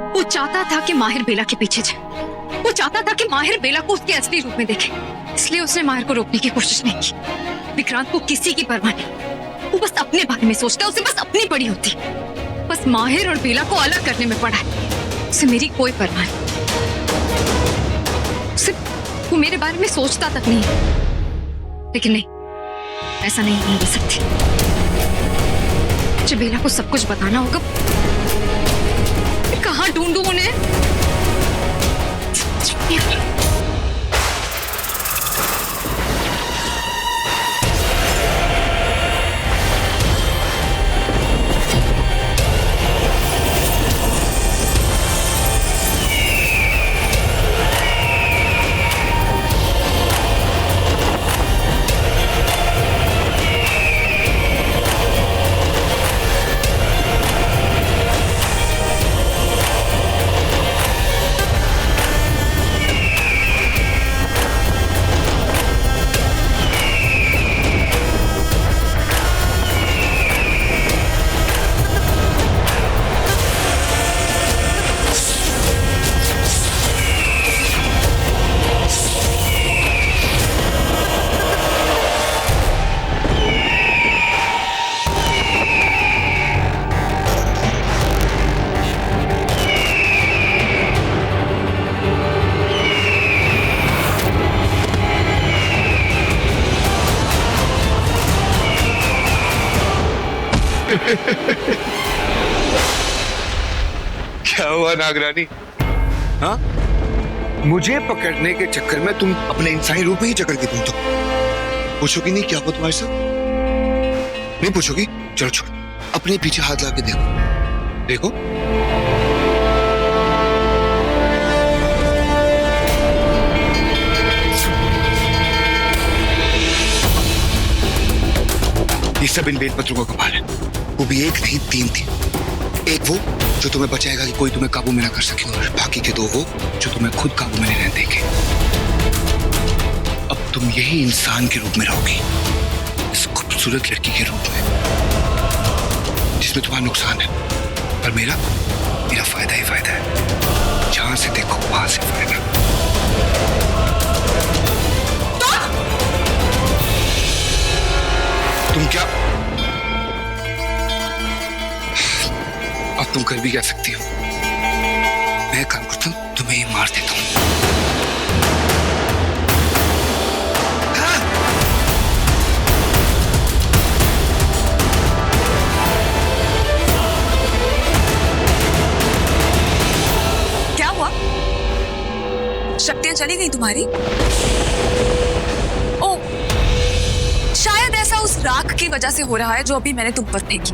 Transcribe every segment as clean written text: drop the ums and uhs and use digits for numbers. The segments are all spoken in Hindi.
वो चाहता था कि माहिर बेला के पीछे जाए। वो चाहता था कि माहिर बेला को उसके असली रूप में देखे, इसलिए उसने माहिर को रोकने की कोशिश नहीं की। विक्रांत को किसी की परवाह नहीं, वो बस अपने बारे में सोचता है, उसे बस अपनी पड़ी होती। बस माहिर और बेला को अलग करने में पड़ा है, उसे मेरी कोई परवाह नहीं। उसे वो मेरे बारे में सोचता तक नहीं है। लेकिन नहीं, ऐसा नहीं होने दे सकती। मुझे बेला को सब कुछ बताना होगा। मैं कहाँ ढूंढूं उन्हें? क्या हुआ नागरानी? हाँ, मुझे पकड़ने के चक्कर में तुम अपने इंसानी रूप में ही चक्कर दी। तुम तो पूछोगी नहीं क्या हुआ तुम्हारे साथ? नहीं पूछोगी? चलो छोड़, अपने पीछे हाथ ला के देखो। देखो ये सब इन बेलपत्रों का कमाल है। वो भी एक नहीं, 3 थी। एक वो जो तुम्हें बचाएगा कि कोई तुम्हें काबू में ना कर सके, और बाकी के 2 वो जो तुम्हें खुद काबू में नहीं रहने देंगे। अब तुम यही इंसान के रूप में रहोगी, इस खूबसूरत लड़की के रूप में, जिसमें तुम्हारा नुकसान है, पर मेरा फायदा ही फायदा है। जहां से देखो वहां से फायदा। तुम क्या, अब तुम कर भी क्या सकती हो? मैं काम करता हूं, तुम्हें ही मार देता हूं। हाँ? क्या हुआ? शक्तियां चली गई तुम्हारी? ओ, शायद ऐसा उस राख की वजह से हो रहा है जो अभी मैंने तुम पर फेंकी।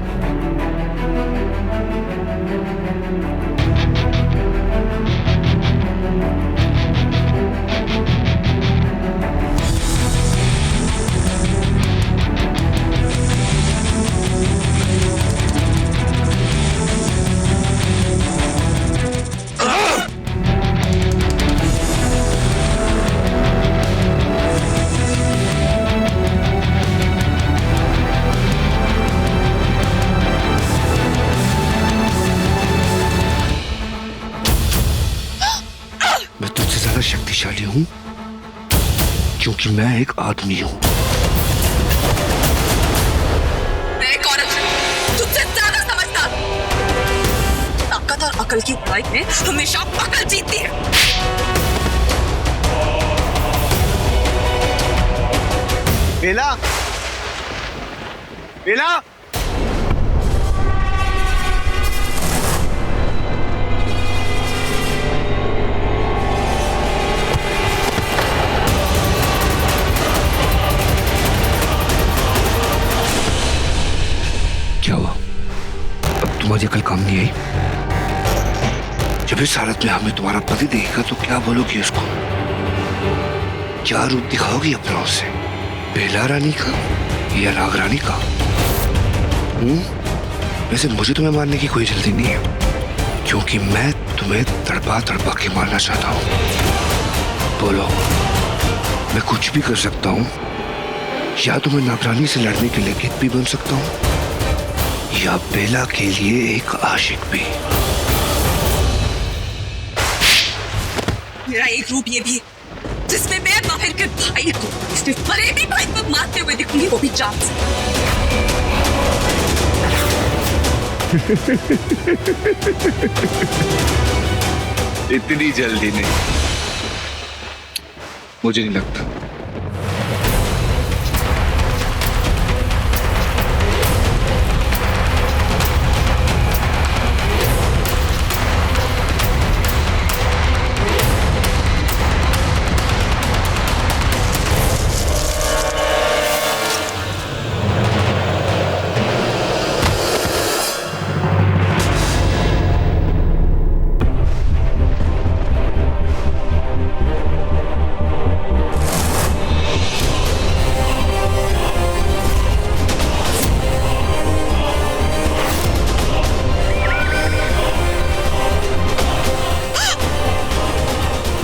शक्तिशाली हूं क्योंकि मैं एक आदमी हूं। मैं एक औरत हूं, तुमसे ज्यादा समझदार। ताकत और अकल की लड़ाई में हमेशा अकल जीतती है। बेला, बेला, क्या हुआ? अब तुम्हारी अकल काम नहीं आई? जब इस हालत में हमें तुम्हारा पति देखेगा तो क्या बोलोगी उसको? क्या रूप दिखाओगी अपना उसे? बेला रानी का या नागरानी का? वैसे मुझे तुम्हें मारने की कोई जल्दी नहीं है, क्योंकि मैं तुम्हें तड़पा तड़पा के मारना चाहता हूं। बोलो, मैं कुछ भी कर सकता हूं, या तो मैं नागरानी से लड़ने के लिए गिद्ध भी बन सकता हूं, या बेला के लिए एक आशिक भी। मेरा एक रूप ये भी है जिसमें मैं माहिर के भाई को सिर्फ फरेबी भाई को मारते हुए दिखूंगी, वो भी जान से। इतनी जल्दी नहीं, मुझे नहीं लगता।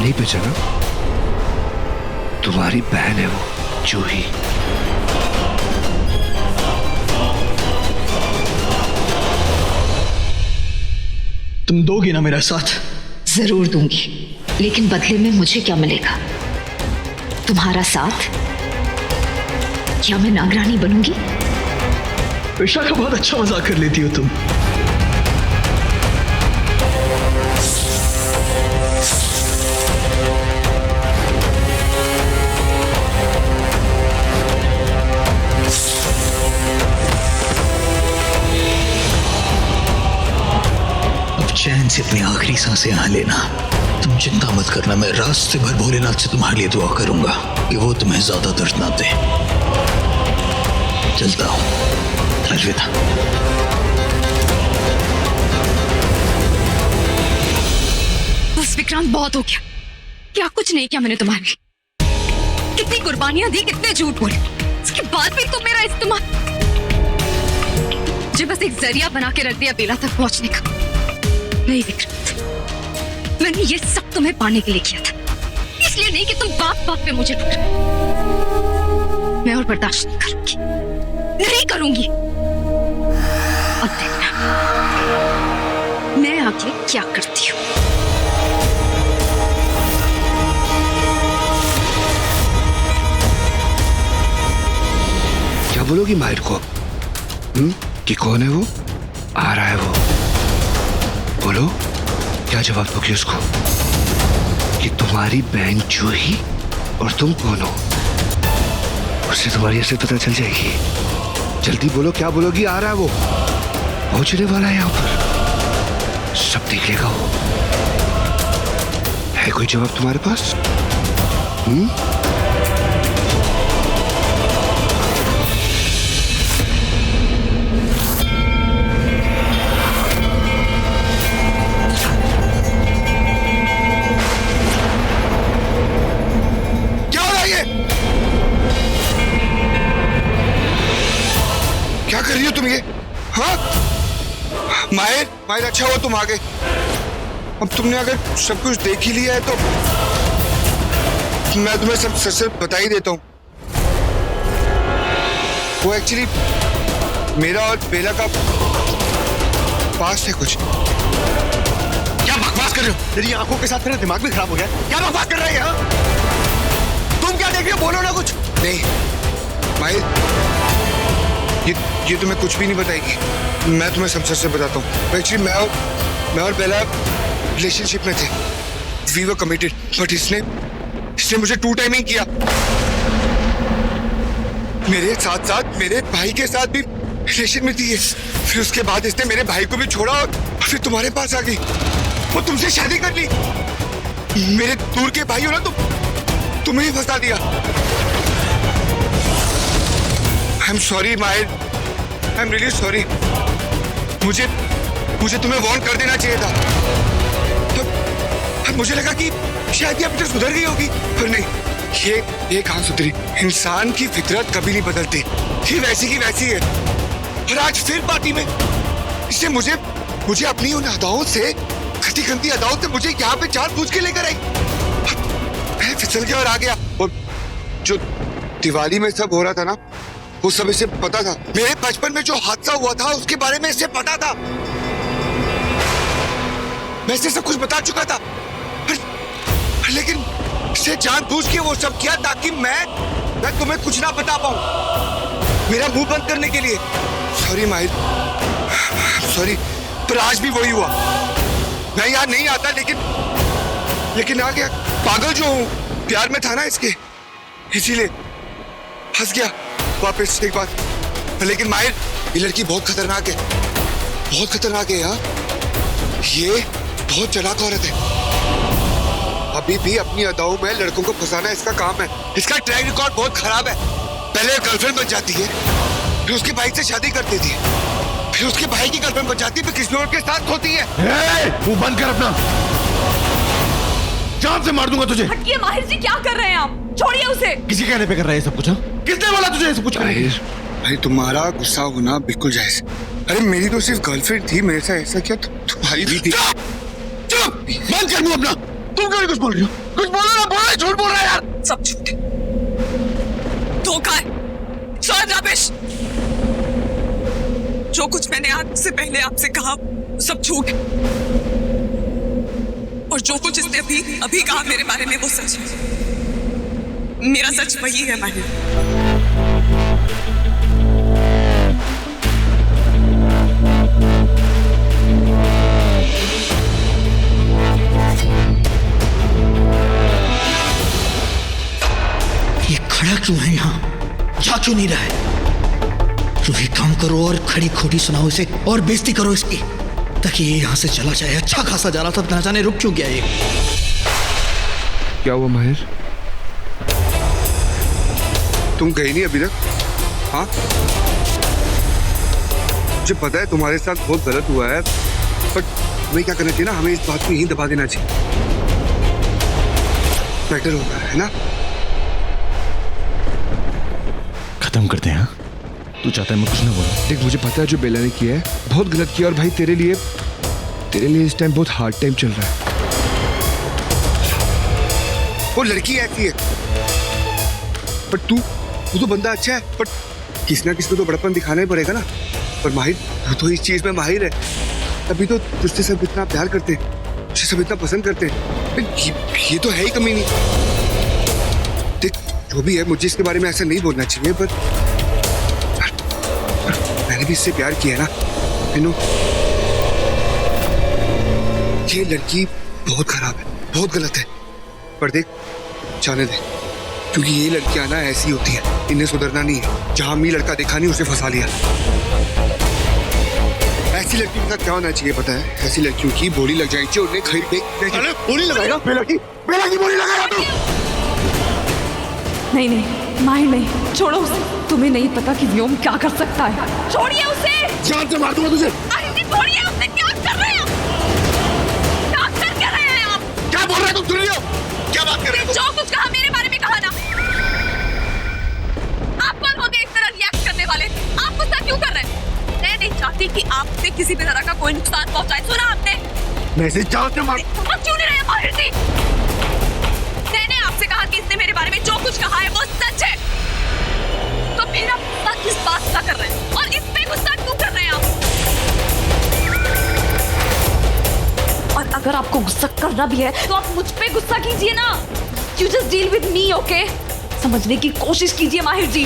नहीं पहचाना? तुम्हारी बहन है वो, जूही। तुम दोगी ना मेरा साथ? जरूर दूंगी, लेकिन बदले में मुझे क्या मिलेगा? तुम्हारा साथ? क्या मैं नागरानी बनूंगी? विशा का बहुत अच्छा मजाक कर लेती हो तुम। चैन से अपनी आखिरी सांसें यहाँ लेना। तुम चिंता मत करना, मैं रास्ते भर भोलेनाथ से तुम्हारे लिए दुआ करूंगा कि वो तुम्हें ज्यादा दर्द ना दे। चलता हूं, अलविदा। बस विक्रांत, बहुत हो गया। क्या कुछ नहीं किया मैंने तुम्हारे लिए? कितनी कुर्बानियां दी, कितने झूठ बोले, उसके बाद भी तुम मेरा इस्तेमाल, मुझे बस एक जरिया बना के रख दिया बेला तक पहुंचने का। नहीं विक्रांत, मैंने ये सब तुम्हें पाने के लिए किया था, इसलिए नहीं कि तुम बात बात पे मुझे ठुकराओ। मैं और बर्दाश्त नहीं करूंगी, नहीं करूंगी। अब देखना मैं आगे क्या करती हूँ। क्या बोलोगी माहिर को? कि कौन है वो? आ रहा है वो। बोलो, क्या जवाब दोगी उसको? कि तुम्हारी बहन जूही और तुम कौन हो? उससे तुम्हारी असलियत पता चल जाएगी। जल्दी बोलो, क्या बोलोगी? आ रहा है वो, पहुंचने वाला है यहाँ पर, सब देख लेगा वो। है कोई जवाब तुम्हारे पास? क्या कर रही हो तुम ये? हाँ माहिर, माहिर अच्छा हुआ तुम आ गए। अब तुमने अगर सब कुछ देख ही लिया है तो मैं तुम्हें सब सच सच बता ही देता हूँ। वो एक्चुअली मेरा और बेला का पास है कुछ। क्या बकवास कर रहे हो? तेरी आंखों के साथ मेरा दिमाग भी खराब हो गया। क्या बकवास कर रहे हैं? तुम क्या देख रहे हो? बोलो ना कुछ। नहीं माहिर, ये तुम्हें कुछ भी नहीं बताएगी। मैं तुम्हें सब सच से बताता हूँ। एक्चुअली मैं और बेला रिलेशनशिप में थे। वी वर कमिटेड, बट इसने मुझे टू टाइमिंग किया। मेरे साथ साथ मेरे भाई के साथ भी रिलेशन में थी ये। फिर उसके बाद इसने मेरे भाई को भी छोड़ा और फिर तुम्हारे पास आ गई। वो तुमसे शादी कर ली। मेरे दूर के भाई हो ना, तुम्हें ही फंसा दिया। आई एम सॉरी माहिर, आई एम रियली सॉरी। मुझे तुम्हें वार्न कर देना चाहिए था। तो मुझे लगा कि शायद ये अभी तक सुधर गई होगी, पर नहीं, ये कहाँ सुधरी। इंसान की फितरत कभी नहीं बदलती, ये वैसी की वैसी है। और आज फिर पार्टी में इसने मुझे अपनी उन अदाओं से, गंदी गंदी अदाओं से मुझे यहाँ पे जानबूझ के लेकर आई। मैं फिसल गया और आ गया। और जो दिवाली में सब हो रहा था ना, वो सब इसे पता था। मेरे बचपन में जो हादसा हुआ था उसके बारे में इसे पता था। मैं इसे सब कुछ बता चुका था। लेकिन से जानबूझ के वो सब किया ताकि मैं तुम्हें कुछ ना बता पाऊं, मेरा मुंह बंद करने के लिए। सॉरी माहिर, सॉरी, पर आज भी वही हुआ। मैं यहाँ नहीं आता, लेकिन आ गया। पागल जो हूँ, प्यार में था ना इसके, इसीलिए फंस गया वापस। एक बात, लेकिन माहिर, ये लड़की बहुत खतरनाक है, बहुत खतरनाक है यार। ये बहुत चालाक औरत है। अभी भी अपनी अदाओं में लड़कों को फंसाना इसका काम है। इसका ट्रैक रिकॉर्ड बहुत खराब है। पहले गर्लफ्रेंड बन जाती है, फिर उसके भाई से शादी कर देती है, फिर उसके भाई की गर्लफ्रेंड बन जाती है, फिर किसी और के साथ होती है। मुंह बंद कर अपना, जान से मार दूंगा तुझे। हटिए माहिर जी, क्या कर रहे हैं आप? छोड़िए उसे। किसी कहने पे कर रहा है सब कुछ? हाँ? किसने बोला तुझे ये सब कुछ करने के लिए? भाई तुम्हारा गुस्सा होना बिल्कुल जायज। अरे मेरी तो सिर्फ गर्लफ्रेंड थी, मेरे साथ ऐसा क्या तुम्हारी भी थी। चुप, बंद कर मुंह अपना। तुम क्यों नहीं कुछ बोल रही हो? कुछ बोलो ना, बोलो, झूठ बोल रहा है यार। सब झूठ है, धोखा है, सब रबिश। जो कुछ मैंने आज से पहले आपसे कहा सब झूठ है, और जो कुछ इसने अभी कहा मेरे बारे में वो सच है। मेरा सच वही है माहिर। ये खड़ा क्यों है यहाँ? जा क्यों नहीं रहा है? तो एक काम करो और खड़ी खोटी सुनाओ इसे और बेइज्जती करो इसकी, ताकि ये यहाँ से चला जाए। अच्छा खासा जा रहा था, ना जाने रुक क्यों गया ये। क्या हुआ माहिर? तुम गई नहीं अभी तक? हाँ, मुझे पता है तुम्हारे साथ बहुत गलत हुआ है, बट हमें क्या करना चाहिए ना, हमें इस बात को यहीं दबा देना चाहिए, बेटर होगा, है ना? खत्म करते हैं। हाँ? तू चाहता है मैं कुछ ना बोलूं? देख, मुझे पता है जो बेला ने किया है बहुत गलत किया, और भाई तेरे लिए इस टाइम बहुत हार्ड टाइम चल रहा है। वो लड़की ऐसी है, बट तू तो बंदा अच्छा है, बट किसी ना किसी को तो बड़प्पन दिखाना ही पड़ेगा ना। पर माहिर, वो तो इस चीज में माहिर है, तभी तो तुझसे सब इतना प्यार करते हैं, तुझसे सब इतना पसंद करते हैं। ये तो है ही कमी नहीं। देख, जो भी है, मुझे इसके बारे में ऐसा नहीं बोलना चाहिए, पर मैंने भी इससे प्यार किया ना, मीनू। ये लड़की बहुत खराब है, बहुत गलत है, पर देख, जाने दे, क्योंकि ये लड़कियां ना ऐसी होती है, इन्हें सुधरना नहीं है। जहां मी लड़का देखा नहीं उसे फंसा लिया। ऐसी लड़कियों के साथ क्या होना चाहिए पता है? ऐसी लड़कियों की बोली लग जानी चाहिए, उन्हें खरीद पे बोली लगाएगा। बेला की बोली लगाएगा तू? नहीं नहीं माहिर, नहीं, छोड़ो उसे। तुम्हें नहीं पता कि व्योम क्या कर सकता है। छोड़िए उसे। जान से मार दूंगा तुझे। छोड़िए उसे। क्या कर रहे हैं? क्या कर रहे हैं आप? क्या बोल रहे हो तुम? सुन रही हो? क्या बात कर रहे हो? जो कुछ कहा मेरे बारे में कहा ना। आप कौन होते इस तरह रिएक्ट करने वाले? आप गुस्सा क्यों कर रहे हैं? मैं नहीं चाहती कि आपसे किसी भी तरह का कोई नुकसान पहुंचाए। सुना आपने? मैं इसे जान से मार। समझ क्यों नहीं रहे माहिर जी? मैंने आपसे कहा कि इसने मेरे बारे में जो कुछ कहा है वो सच है, तो फिर आप गुस्सा किस बात का कर रहे हैं? और इस पे गुस्सा क्यों कर रहे हैं आप? और अगर आपको गुस्सा करना भी है तो आप मुझ पे गुस्सा कीजिए ना। You just deal with me, okay? समझने की कोशिश कीजिए माहिर जी।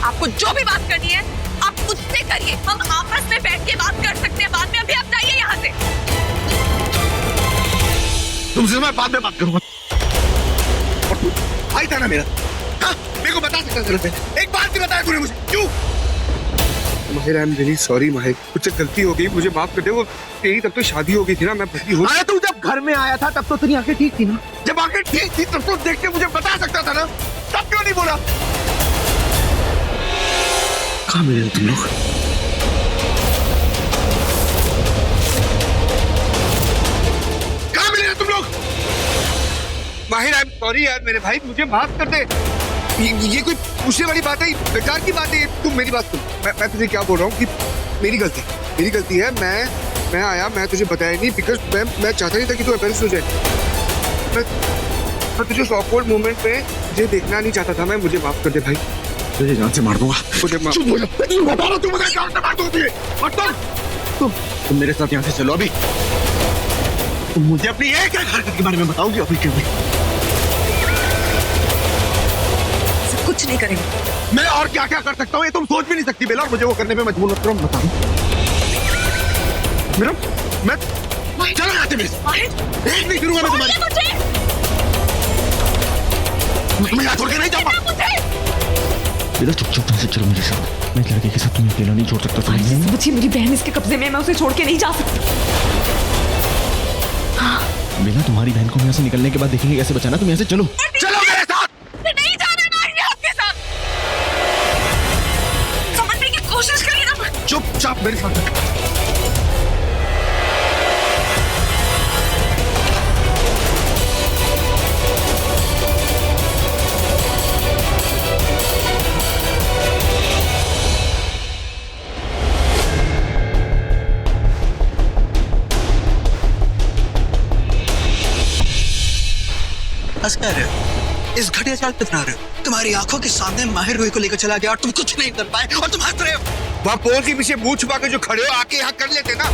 आपको जो भी बात करनी है आप मुझसे करिए, हम आपस में बैठ के बात कर सकते हैं बाद में। अभी आप जाइए यहाँ से। तुमसे मैं बाद में बात करूंगा। भाई था ना मेरा, हाँ, मेरे को बता सकता था। एक बात नहीं बताया तूने मुझे, क्यों? माहिर, आई एम रियली सॉरी माहिर, मुझसे गलती हो गई, मुझे माफ कर दे। वो तेरी तब तो शादी हो गई थी ना, मैं भर्ती हूँ। अरे तू जब घर में आया था तब तो तेरी आंखें ठीक थी ना? जब आंखें ठीक थी तब तो देख के मुझे बता सकता था ना, तब क्यों नहीं बोला? कहाँ मिले तुम लोग? कहाँ मिले तुम लोग? माहिर, आई एम सॉरी यार, मेरे भाई, मुझे माफ कर दे। ये कोई पूछने वाली बात है? बेकार की बात है। तुम मेरी बात सुन, मैं तुझे क्या बोल रहा हूँ कि मेरी गलती है। मैं आया, मैं तुझे बताया नहीं, बिकॉज मैं चाहता नहीं था कि तू एम्बैरेस हो जाए। मैं तुझे ऑकवर्ड मोमेंट पे तुझे देखना नहीं चाहता था। मुझे माफ कर दे भाई, तुझे जान से मार दूंगा। मुझे माफ। चुप हो जा। बता रहा, तू मुझे जान से मार दूंगी। तुम मेरे साथ यहाँ से चलो अभी। तुम मुझे अपनी एक हरकत के बारे में बताओगी अभी के अभी? सब कुछ नहीं करेंगे। मैं और क्या क्या कर सकता हूँ ये तुम सोच भी नहीं सकती बेला, और मुझे वो करने में मजबूर मत करो। बता दूं मेरा, मैं चला जाते मेरे साथ। एक नहीं करूंगा मैं तुम्हारी। मैं तुम्हें यहाँ छोड़ के नहीं जाऊंगा। बेटा चुपचाप से चलो मेरे साथ, मैं इस लड़के के साथ तुम्हें अकेला नहीं छोड़ सकता। समझिए मेरी बहन इसके कब्जे में है, मैं उसे छोड़ के नहीं जा सकती। बेटा तुम्हारी बहन को यहाँ से निकलने के बाद देखेंगे कैसे बचाना। तुम यहाँ से चलो। चलो मेरे साथ। नहीं जाना माहिर आपके साथ। समझने की कोशिश करिए ना। चुपचाप मेरे साथ। हंस क्या रहे हो? इस घटिया चाल पे अपना रहे हो? तुम्हारी आंखों के सामने माहिर रूही को लेकर चला गया और तुम कुछ नहीं कर पाए और तुम हंस रहे हो। वहां पोल के पीछे मुंह छुपा के जो खड़े हो आके यहाँ कर लेते ना।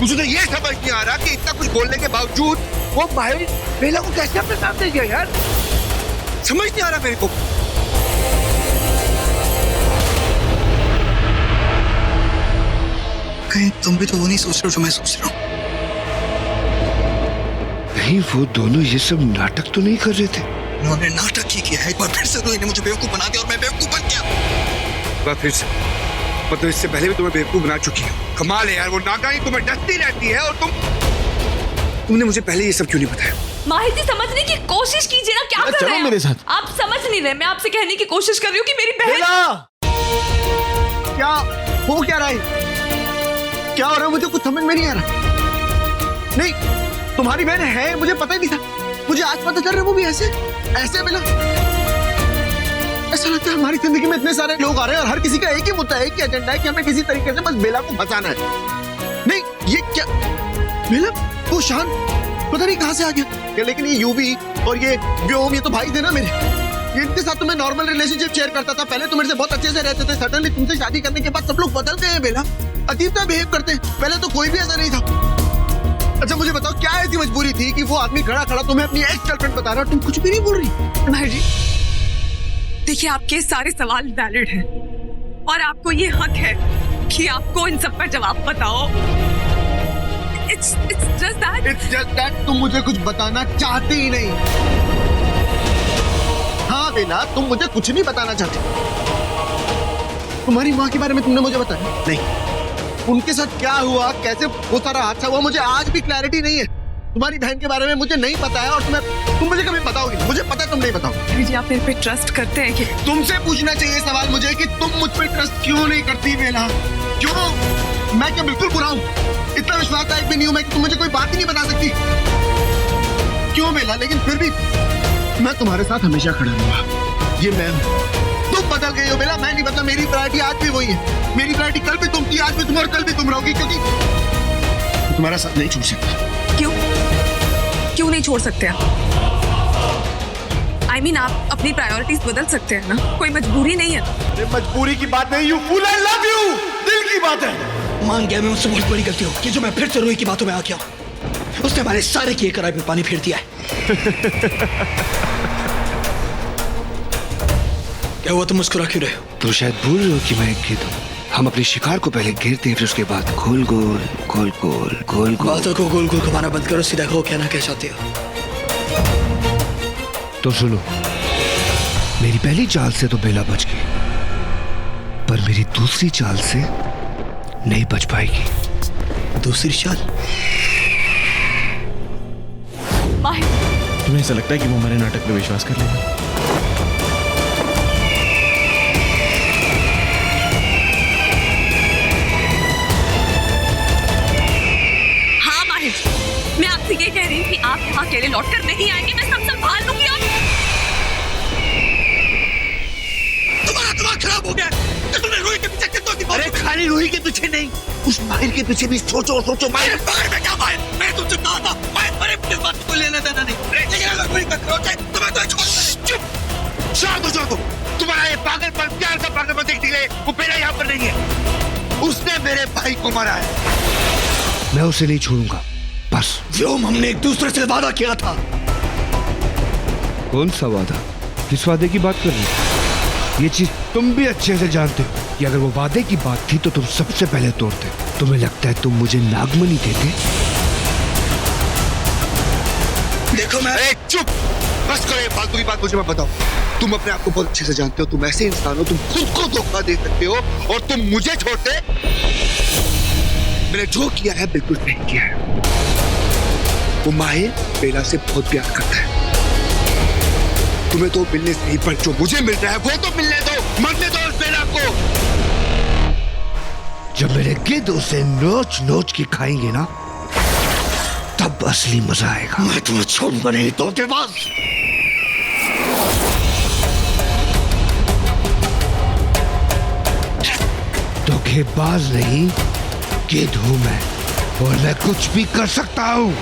मुझे तो ये समझ नहीं आ रहा कि इतना कुछ बोलने के बावजूद वो माहिर बेला को कैसे अपने सामने किया यार। समझ नहीं आ रहा मेरे को। कहीं तुम भी तो वो नहीं सोच रहे हो जो मैं सोच रहा हूँ? नहीं वो दोनों ये सब नाटक तो नहीं कर रहे थे। उन्होंने नाटक ही किया है। एक बार फिर से रूही ने मुझे बेवकूफ बना दिया और मैं बेवकूफ बन गया। फिर से मतलब इससे पहले भी तुम्हें बेवकूफ बना चुकी है। कमाल है यार, वो नागानी तुम्हें डसती रहती है और तुमने मुझे पहले ये सब क्यों नहीं बताया? माहिर जी समझने की कोशिश कीजिए ना, क्या कर रहे हैं मेरे साथ। आप समझ नहीं रहे। मैं आपसे कहने की कोशिश कर रही हूँ कि मेरी बहन। क्या हो क्या रहा है? क्या हो रहा है? मुझे कुछ समझ में नहीं आ रहा। नहीं तुम्हारी बहन है मुझे पता ही नहीं था। मुझे आज पता चल रहा है वो भी ऐसे मिला। ऐसा लगता है हमारी जिंदगी में इतने सारे लोग आ रहे हैं और हर किसी का एक ही मुद्दा है, एक ही एजेंडा है कि हमें किसी तरीके से बस बेला को बचाना है। नहीं ये क्या बेला, वो शान पता नहीं कहां से आ गया। लेकिन ये यूवी और ये व्योम, ये तो भाई थे ना मेरे। इनके साथ तो मैं नॉर्मल रिलेशनशिप शेयर करता था। पहले तो मेरे से बहुत अच्छे से रहते थे। सडनली तुमसे शादी करने के बाद सब लोग बदल गए हैं बेला। अजीब सा बिहेव करते हैं। पहले तो कोई भी ऐसा नहीं था। अच्छा मुझे बताओ क्या ऐसी मजबूरी थी कि वो आदमी खड़ा खड़ा तुम्हें अपनी एक्स गर्लफ्रेंड बता रहा, तुम कुछ भी नहीं बोल रही? माहिर जी देखिए, आपके सारे सवाल वैलिड हैं और आपको ये हक है कि आपको इन सब का जवाब बताओ। It's just that तुम मुझे कुछ बताना चाहते ही नहीं। हाँ बेला, तुम मुझे कुछ नहीं बताना चाहते। तुम्हारी माँ के बारे में तुमने मुझे बताया नहीं। उनके साथ क्या हुआ, कैसे वो सारा हादसा हुआ, मुझे आज भी क्लैरिटी नहीं है। तुम्हारी बहन के बारे में मुझे नहीं पता है और तुम मुझे कभी बताओगी? मुझे पता है तुम नहीं बताओगे। जी आप मेरे पे ट्रस्ट करते हैं कि? तुमसे पूछना चाहिए सवाल मुझे कि तुम मुझ पे ट्रस्ट क्यों नहीं करती बेला? क्यों? मैं क्या बिल्कुल बुरा हूँ? इतना विश्वास लायक भी नहीं हूँ मैं कि तुम मुझे कोई बात ही नहीं बता सकती? क्यों बेला? लेकिन फिर भी मैं तुम्हारे साथ हमेशा खड़ा रहूंगा। ये मैं हूँ। तुम बदल गई हो बेला, मैं नहीं बदला। मेरी प्रायोरिटी आज भी वही है। मेरी प्रायोरिटी कल भी तुम थी, आज भी तुम और कल भी तुम रहोगी, क्योंकि तुम्हारा साथ नहीं छोड़ सकता। क्यों नहीं छोड़ सकते आप? I mean, आप अपनी प्रायोरिटीज बदल सकते हैं ना, कोई मजबूरी नहीं है। अरे मजबूरी की बात नहीं, you fool, I love you, दिल की बात है। मान गया मैं मुझसे बहुत बड़ी गलती हो कि जो मैं फिर से रूही की बातों में आ गया। उसने हमारे सारे किए कराए पे पानी फेर दिया है। क्या हुआ, तुम मुस्कुरा क्यों रहे हो? तो शायद भूल रहे हो कि मैं एक गीत हूँ। हम अपने शिकार को पहले घेरते हैं, फिर उसके बाद गोल गोल गोल गोल गोल गोल। बातों को गोल गोल घुमाना बंद करो, सीधा कहो क्या ना कह चाहते हो। तो सुनो, मेरी पहली चाल से तो बेला बच गई, पर मेरी दूसरी चाल से नहीं बच पाएगी। दूसरी चाल? माहिर, तुम्हें ऐसा लगता है कि वो हमारे नाटक पे विश्वास कर लेगा? मैं आपसे ये कह रही हूँ कि आप यहाँ अकेले लौटकर नहीं आएंगे, मैं सब संभाल लूंगी। तुम्हारा दिमाग खराब हो गया। तुमने रूही के पीछे कितना दिमाग? अरे खाली रूही के पीछे नहीं, उस माहिर के पीछे भी सोचो सोचो। माहिर में क्या माहिर? मैं तुमसे कहा था माहिर, अरे मुझे बात को लेना देना नहीं। लेकिन अगर रूही का खरोच तुम्हें तो छोड़। चुप, शांत हो जाओ। तुम्हारा ये पागलपन, प्यार का पागलपन देख ले, वो मेरा यहाँ पर नहीं है। उसने मेरे भाई को मारा है। मैं उसे नहीं छोड़ूंगा, व्योम, हमने एक दूसरे से वादा किया था। कौन सा वादा? किस वादे की बात कर रहे हो? ये चीज तुम भी अच्छे से जानते हो कि अगर वो वादे की बात थी तो तुम सबसे पहले तोड़ते। तुम्हें लगता है तुम मुझे नागमणि देते? देखो मैं चुप, बस करो ये फालतू की बात। मुझे मत बताओ, तुम अपने आप को बहुत अच्छे से जानते हो। तुम ऐसे इंसान हो, तुम खुद को धोखा दे सकते हो और तुम मुझे छोड़ते। मैंने जो किया है बिल्कुल सही किया है। वो माहिर बेला से बहुत प्यार करता है। तुम्हें तो मिलने से ही, पर जो मुझे मिल रहा है वो तो मिलने दो, मरने दो उस बेला को। जब मेरे गिद्ध उसे नोच नोच के खाएंगे ना, तब असली मजा आएगा। मैं तुम्हें छोड़ूंगा नहीं, धोखेबाज। धोखेबाज नहीं, गिद्ध हूं मैं और मैं कुछ भी कर सकता हूं।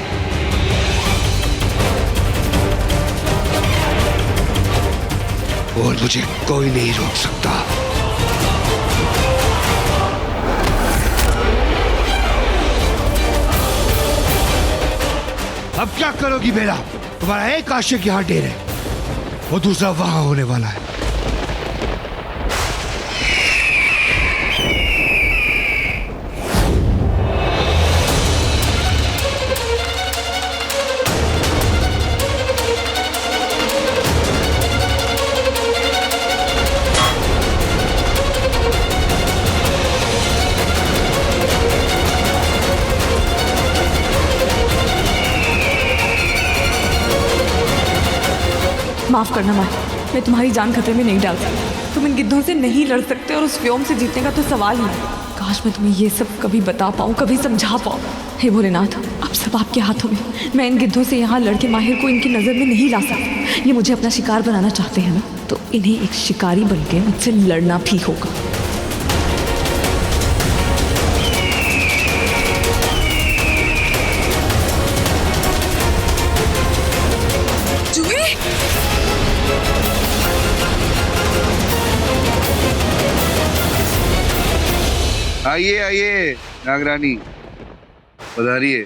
और मुझे कोई नहीं रोक सकता। अब क्या करोगी बेला? तुम्हारा एक आशिक यहां ढेर है, वो दूसरा वहां होने वाला है। माफ करना माहिर, मैं तुम्हारी जान खतरे में नहीं डाल सकती। तुम इन गिद्धों से नहीं लड़ सकते और उस व्योम से जीतने का तो सवाल ही नहीं। काश मैं तुम्हें ये सब कभी बता पाऊँ, कभी समझा पाऊँ। हे भोलेनाथ, अब सब आपके हाथों में। मैं इन गिद्धों से यहाँ लड़के माहिर को इनकी नज़र में नहीं ला सकती। ये मुझे अपना शिकार बनाना चाहते हैं ना, तो इन्हें एक शिकारी बन के मुझसे लड़ना भी होगा। आइए आइए नागरानी, पधारिए।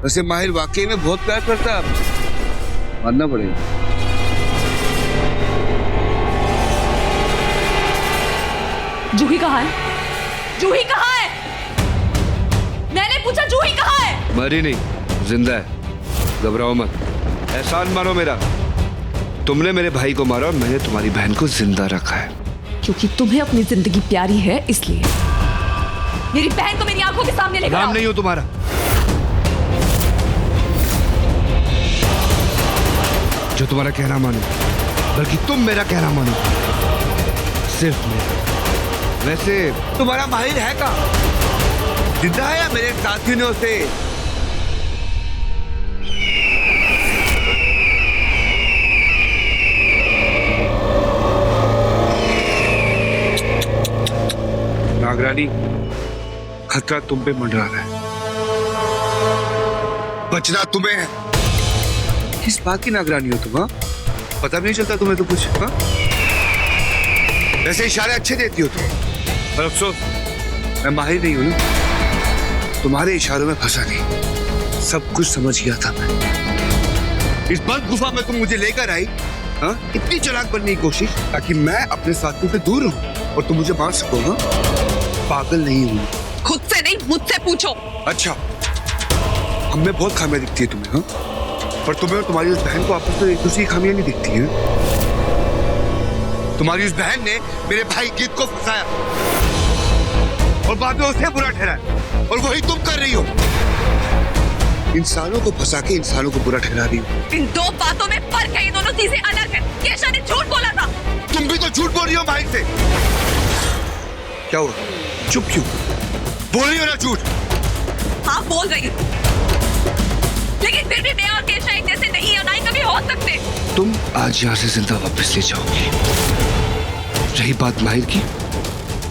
वैसे माहिर वाकई में बहुत प्यार करता है आपसे, मानना पड़ेगा। जूही कहाँ है? जूही कहाँ है? मैंने पूछा जूही कहाँ है? मरी नहीं, जिंदा है। घबराओ मत, एहसान मानो मेरा। तुमने मेरे भाई को मारा और मैंने तुम्हारी बहन को जिंदा रखा है। क्योंकि तुम्हें अपनी जिंदगी प्यारी है, इसलिए। मेरी बहन को मेरी आंखों के सामने लेकर नाम आओ। नहीं हो तुम्हारा। जो तुम्हारा कहना मानो, बल्कि तुम मेरा कहना मानो, सिर्फ मेरा। वैसे तुम्हारा माहिर है कहाँ? जिंदा है या मेरे साथियों ने उसे? नागरानी, खतरा तुम पे मंडरा रहा है, बचना तुम्हें है। किस बात की नागरानी हो तुम? हाँ, पता भी नहीं चलता तुम्हें तो कुछ। हाँ, वैसे इशारे अच्छे देती हो तुम, पर अफसोस मैं माहिर नहीं हूं ना। तुम्हारे इशारों में फंसा नहीं, सब कुछ समझ गया था मैं। इस बंद गुफा में तुम मुझे लेकर आई, हाँ, इतनी चालाक बनने की कोशिश ताकि मैं अपने साथियों से दूर रहूं और तुम मुझे मार सको। हाँ, पागल नहीं हूं। खुद से नहीं, मुझसे पूछो। अच्छा, हमें बहुत खामियां दिखती है तुम्हें, हाँ? पर तुम्हें और तुम्हारी उस बहन को आपस में एक दूसरी खामियां नहीं दिखती हैं। तुम्हारी उस बहन ने मेरे भाई गिद्ध को फंसाया और बाद में उसे बुरा ठहराया, और वही तुम कर रही हो। इंसानों को फंसा के इंसानों को बुरा ठहरा रही हो। इन दो बातों में फर्क है, ये दोनों चीजें अलग है। केशा ने झूठ बोला था। तुम भी तो झूठ बोल रही हो भाई से। क्या हुआ? चुप क्यों? बोल रही हो ना झूठ? हाँ, बोल रही हूँ, लेकिन फिर भी मैं और केशा एक जैसे नहीं है, ना ही कभी हो सकते। तुम आज यहाँ से जिंदा वापस ले जाओगी। रही बात माहिर की,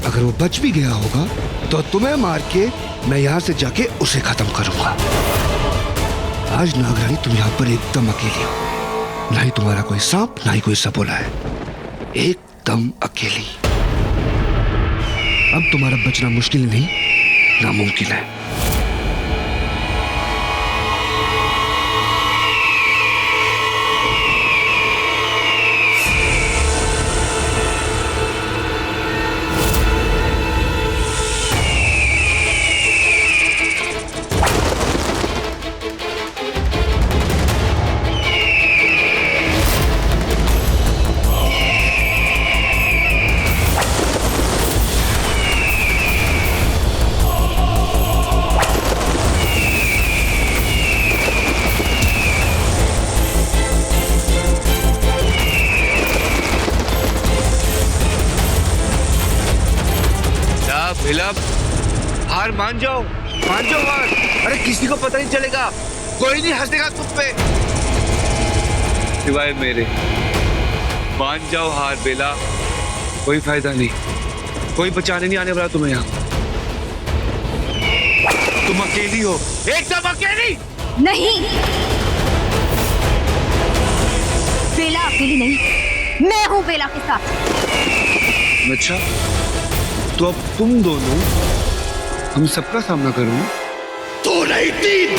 अगर वो बच भी गया होगा तो तुम्हें मार के मैं यहाँ से जाके उसे खत्म करूंगा। आज नागरानी तुम यहाँ पर एकदम अकेली हो, ना ही तुम्हारा कोई सांप ना ही कोई सपोला है, एकदम अकेली। अब तुम्हारा बचना मुश्किल नहीं, नामुमकिन है। मान जाओ हार। अरे किसी को पता नहीं चलेगा, कोई नहीं हंसेगा तुम पे सिवाय मेरे। मान जाओ हार बेला, कोई फायदा नहीं, कोई बचाने नहीं आने वाला तुम्हें यहाँ। तुम अकेली हो, एकदम अकेली। नहीं, बेला अकेली नहीं, मैं हूं बेला के साथ। अच्छा, तो अब तुम दोनों हम सबका सामना करो। दो नहीं तीन।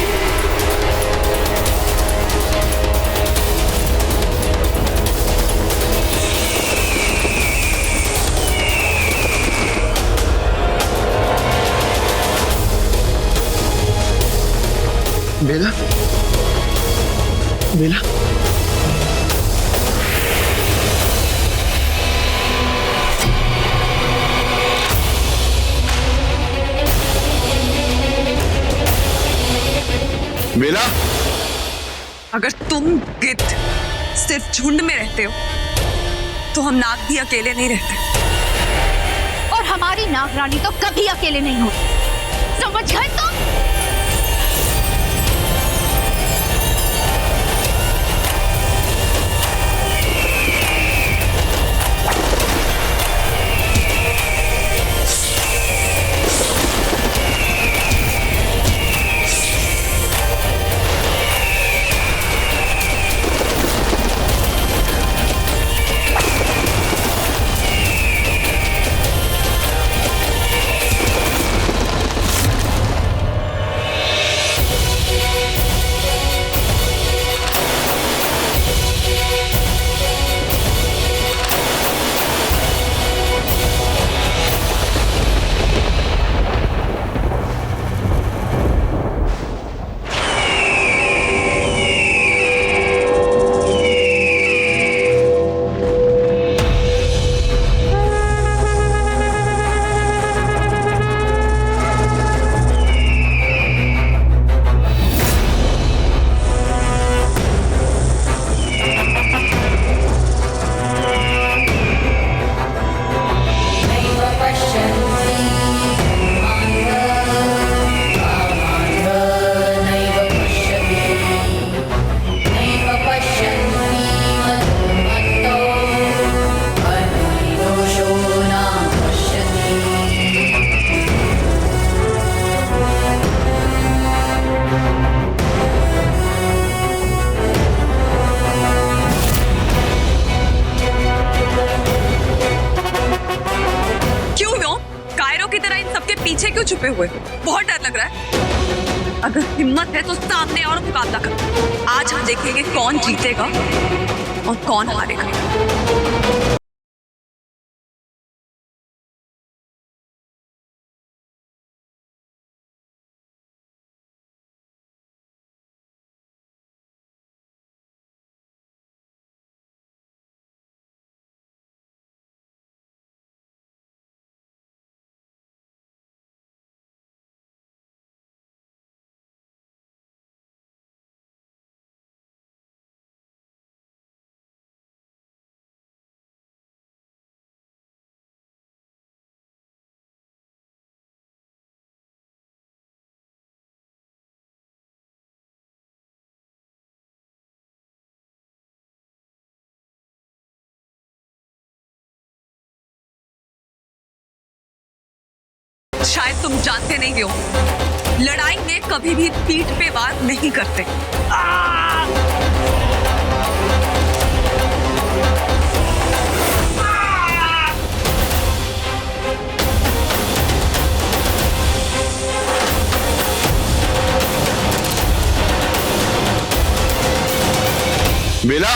बेला, बेला, बेला, अगर तुम गिद्ध सिर्फ झुंड में रहते हो तो हम नाग भी अकेले नहीं रहते। और हमारी नागरानी तो कभी अकेले नहीं होती, समझ गए तुम? पीछे क्यों छुपे हुए? बहुत डर लग रहा है। अगर हिम्मत है तो सामने और मुकाबला करो। आज हम देखेंगे कौन जीतेगा और कौन हारेगा। शायद तुम जानते नहीं हो, लड़ाई में कभी भी पीठ पे वार नहीं करते। बेला,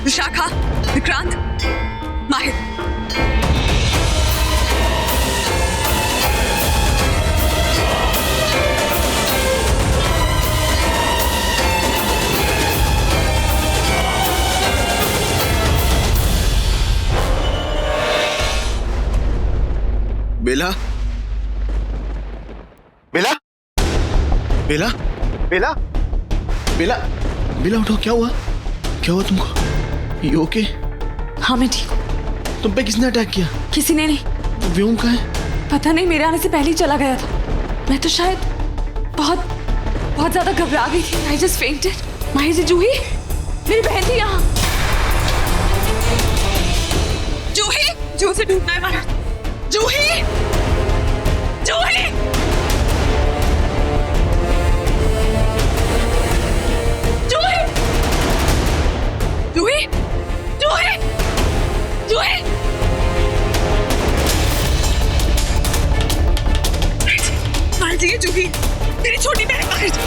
विशाखा, विक्रांत, माहिर, बेला, बेला, बेला, बेला, बेला, बेला उठो। क्या हुआ? क्या हुआ तुमको? You okay? हाँ मैं ठीक हूँ। तुम पे किसने अटैक किया? किसी ने नहीं। व्योम कहाँ है? पता नहीं, मेरे आने से पहले ही चला गया था। मैं तो शायद बहुत ज्यादा घबरा गई थी। I just fainted। माहिर जी, जूही, मेरी बहन थी यहाँ। जूही, जूही से ढूंढना है हमारा। जूही, जूही, जूही, जूही, जूही, जूही। माहिर जी, ये जूही, मेरी छोटी बहन माहिर जी।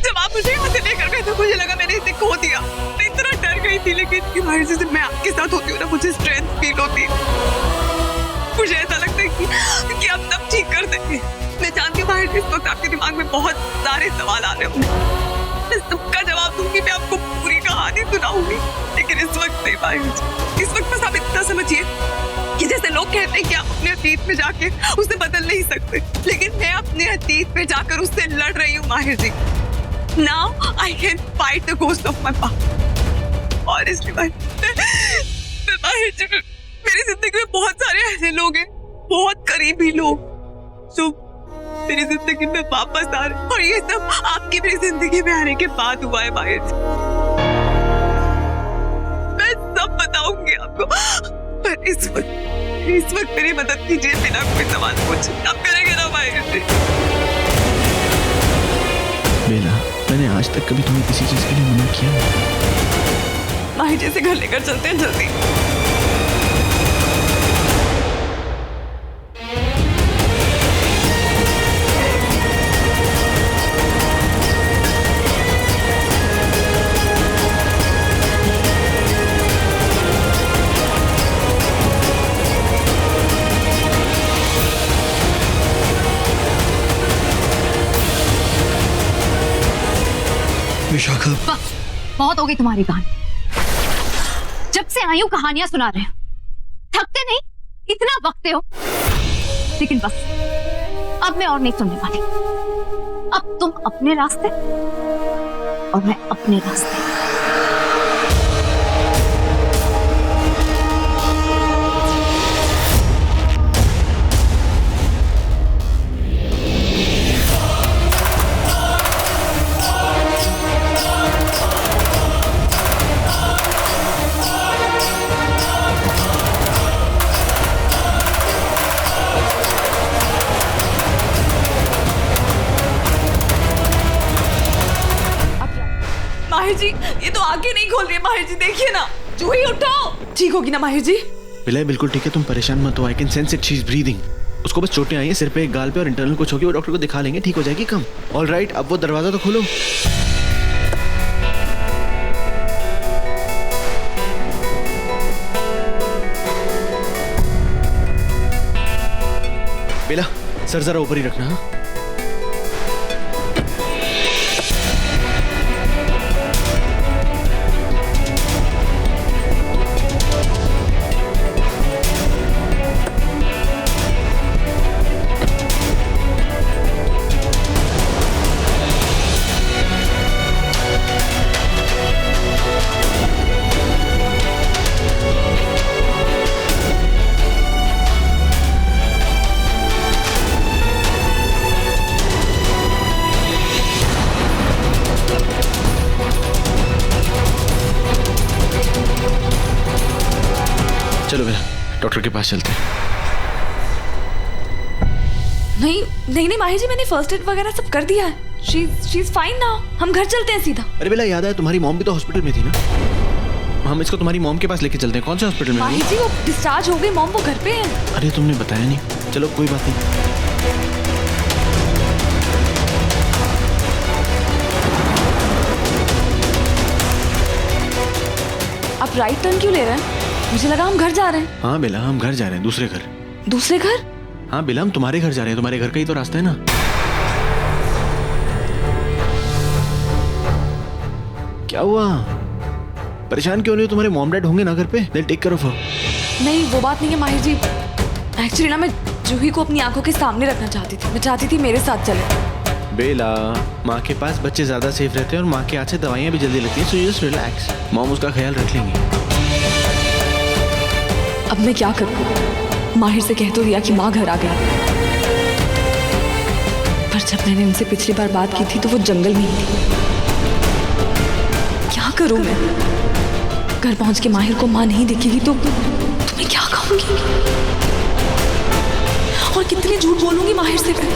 जब आप मुझे यहाँ से लेकर गए तो मुझे लगा मैंने इसे खो दिया। मैं इतना डर गई थी, लेकिन माहिर जी, जब मैं आपके साथ होती हूँ ना, मुझे स्ट्रेंथ फील होती है। मुझे ऐसा लगता है कि आप सब ठीक कर देंगे। मैं जानती हूँ माहिर जी, इस वक्त आपके दिमाग में बहुत सारे सवाल आ रहे होंगे। मैं सबका जवाब दूंगी, मैं आपको पूरी कहानी सुनाऊंगी, लेकिन इस वक्त नहीं माहिर जी। इस वक्त बस आप इतना समझिए कि जैसे लोग कहते हैं कि आप अपने अतीत में जाके उसे बदल नहीं सकते, लेकिन मैं अपने अतीत में जाकर उससे लड़ रही हूँ माहिर जी। Now I can fight the ghost of my past। और इसलिए माहिर जी, मेरी जिंदगी में बहुत सारे ऐसे लोग हैं, बहुत करीबी लोग, जो मेरी जिंदगी में वापस आ रहे हैं, और ये सब आपकी मेरी जिंदगी में आने के बाद हुआ है माहिर जी। मैं सब बताऊंगी आपको, पर इस वक्त मेरी मदद कीजिए बिना कोई सवाल पूछे। आप करेंगे ना माहिर जी? बेला, मैंने आज तक कभी तुम्हें किसी चीज के लिए मना किया? माहिर जी से घर लेकर चलते हैं जल्दी। विशाखा, बस बहुत हो गई तुम्हारी कहानी। जब से आई हूं कहानियां सुना रहे हो, थकते नहीं, इतना बकते हो, लेकिन बस अब मैं और नहीं सुनने वाली। अब तुम अपने रास्ते और मैं अपने रास्ते। माहिर जी, ये तो आंखें नहीं खोल रही है। माहिर जी देखिए ना, जूही उठो। ठीक होगी ना माहिर जी? बेला बिल्कुल ठीक है, तुम परेशान मत हो। I can sense it, she is breathing. उसको बस चोटें आई हैं सिर पे, एक गाल पे, और इंटरनल कुछ होगी, वो डॉक्टर को दिखा लेंगे, ठीक हो जाएगी कम। ऑलराइट, अब वो दरवाजा तो खोलो। बेला, सर जरा ऊपर ही रखना। हाँ, चलो बेला, डॉक्टर के पास चलते हैं। नहीं माहिर जी, मैंने फर्स्ट एड वगैरह सब कर दिया है। She is fine now. हम घर चलते हैं सीधा। अरे बेला, याद है तुम्हारी मॉम भी तो हॉस्पिटल में थी ना? हम इसको तुम्हारी मॉम के पास लेके चलते हैं। कौन से हॉस्पिटल में? माहिर जी, वो डिस्चार्ज हो गई, मॉम वो घर पे है। अरे तुमने बताया नहीं। चलो कोई बात नहीं। आप राइट टर्न क्यों ले रहे हैं? मुझे लगा हम घर जा रहे हैं। हाँ बेला, हम घर जा रहे हैं, दूसरे घर। दूसरे घर? हाँ बेला, हम तुम्हारे घर जा रहे हैं, तुम्हारे घर का ही तो रास्ता है ना। क्या हुआ? परेशान क्यों नहीं हो? तुम्हारे मॉम डैड होंगे ना घर पे, they'll take care of her। नहीं, वो बात नहीं है माहिर जी। एक्चुअली ना, मैं जूही को अपनी आंखों के सामने रखना चाहती थी। मैं चाहती थी मेरे साथ चले। बेला, माँ के पास बच्चे ज्यादा सेफ रहते हैं और माँ के हाथ से दवाइयाँ भी जल्दी लगती हैं, so you just relax। Mom उसका ख्याल रख लेंगी। मैं क्या करूं? माहिर से कह तो दिया कि माँ घर आ गई, पर जब मैंने उनसे पिछली बार बात की थी तो वो जंगल में ही थी। क्या करूं मैं? घर पहुंच के माहिर को माँ नहीं दिखेगी तो मैं क्या कहूंगी? और कितने झूठ बोलूंगी माहिर से मैं?